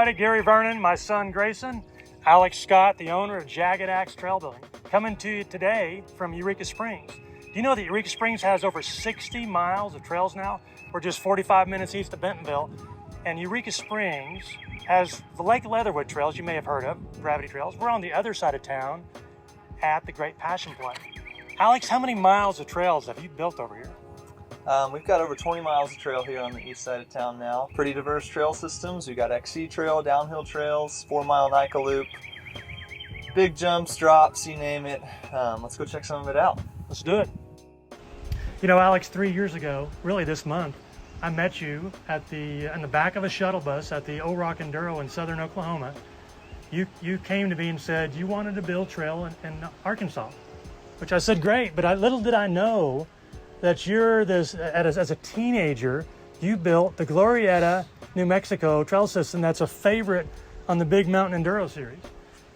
everybody, Gary Vernon, my son Grayson, Alex Scott, the owner of Jagged Trail Building, coming to you today from Eureka Springs. Do you know that Eureka Springs has over 60 miles of trails now? We're just 45 minutes east of Bentonville, and Eureka Springs has the Lake Leatherwood trails you may have heard of, gravity trails. We're on the other side of town at the Great Passion Play. Alex, how many miles of trails have you built over here? We've got over 20 miles of trail here on the east side of town now. Pretty diverse trail systems. We've got XC trail, downhill trails, 4-mile NICA loop, big jumps, drops, you name it. Let's go check some of it out. Let's do it. You know, Alex, 3 years ago, really this month, I met you in the back of a shuttle bus at the O-Rock Enduro in southern Oklahoma. You came to me and said you wanted to build trail in Arkansas, which I said, great, but little did I know that as a teenager, you built the Glorieta, New Mexico trail system that's a favorite on the Big Mountain Enduro series.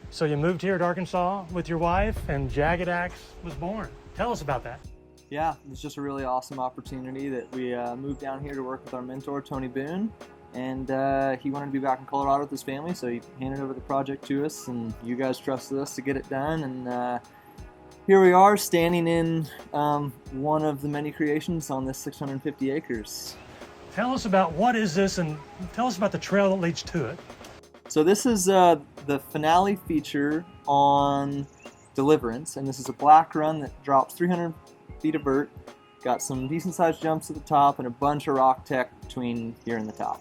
So you moved here to Arkansas with your wife and Jagged was born. Tell us about that. Yeah, it's just a really awesome opportunity that we moved down here to work with our mentor, Tony Boone, and he wanted to be back in Colorado with his family, so he handed over the project to us, and you guys trusted us to get it done, and here we are standing in one of the many creations on this 650 acres. Tell us about what is this, and tell us about the trail that leads to it. So this is the finale feature on Deliverance, and this is a black run that drops 300 feet of vert, got some decent sized jumps at the top and a bunch of rock tech between here and the top.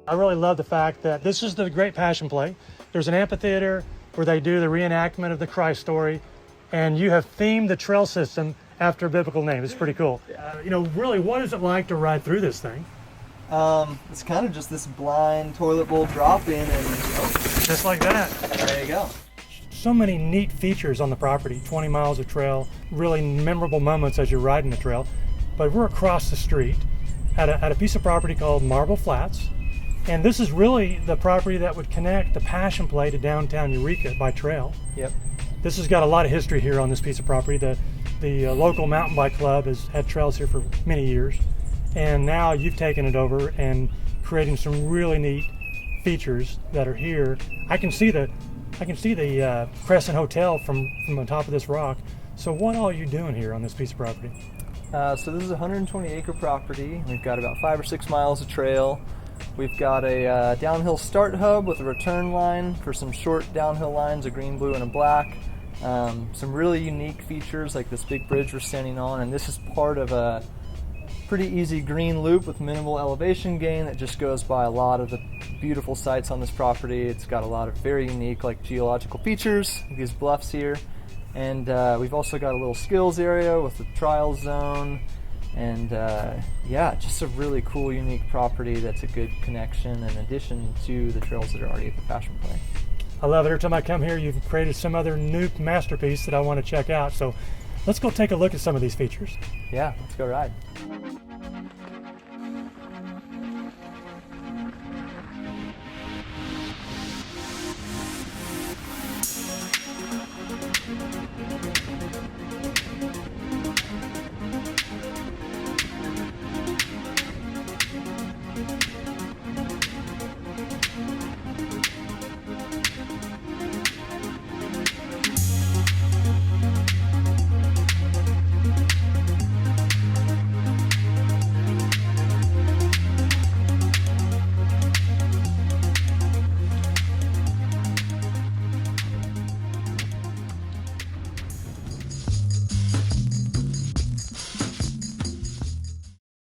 I really love the fact that this is the Great Passion Play. There's an amphitheater where they do the reenactment of the Christ story, and you have themed the trail system after a biblical name. It's pretty cool. You know, really, what is it like to ride through this thing? It's kind of just this blind toilet bowl drop in and just like that. There you go. So many neat features on the property, 20 miles of trail, really memorable moments as you're riding the trail. But we're across the street at a piece of property called Marble Flats. And this is really the property that would connect the Passion Play to downtown Eureka by trail. Yep. This has got a lot of history here on this piece of property. The local mountain bike club has had trails here for many years. And now you've taken it over and creating some really neat features that are here. I can see the Crescent Hotel from on top of this rock. So what all are you doing here on this piece of property? So this is a 120 acre property. We've got about 5 or 6 miles of trail. We've got a downhill start hub with a return line for some short downhill lines, a green, blue, and a black. Some really unique features like this big bridge we're standing on, and this is part of a pretty easy green loop with minimal elevation gain that just goes by a lot of the beautiful sites on this property. It's got a lot of very unique geological features, like these bluffs here, and we've also got a little skills area with the trial zone, and yeah, just a really cool, unique property that's a good connection in addition to the trails that are already at the Passion Play. I love it. Every time I come here, you've created some other new masterpiece that I want to check out. So let's go take a look at some of these features. Yeah, let's go ride.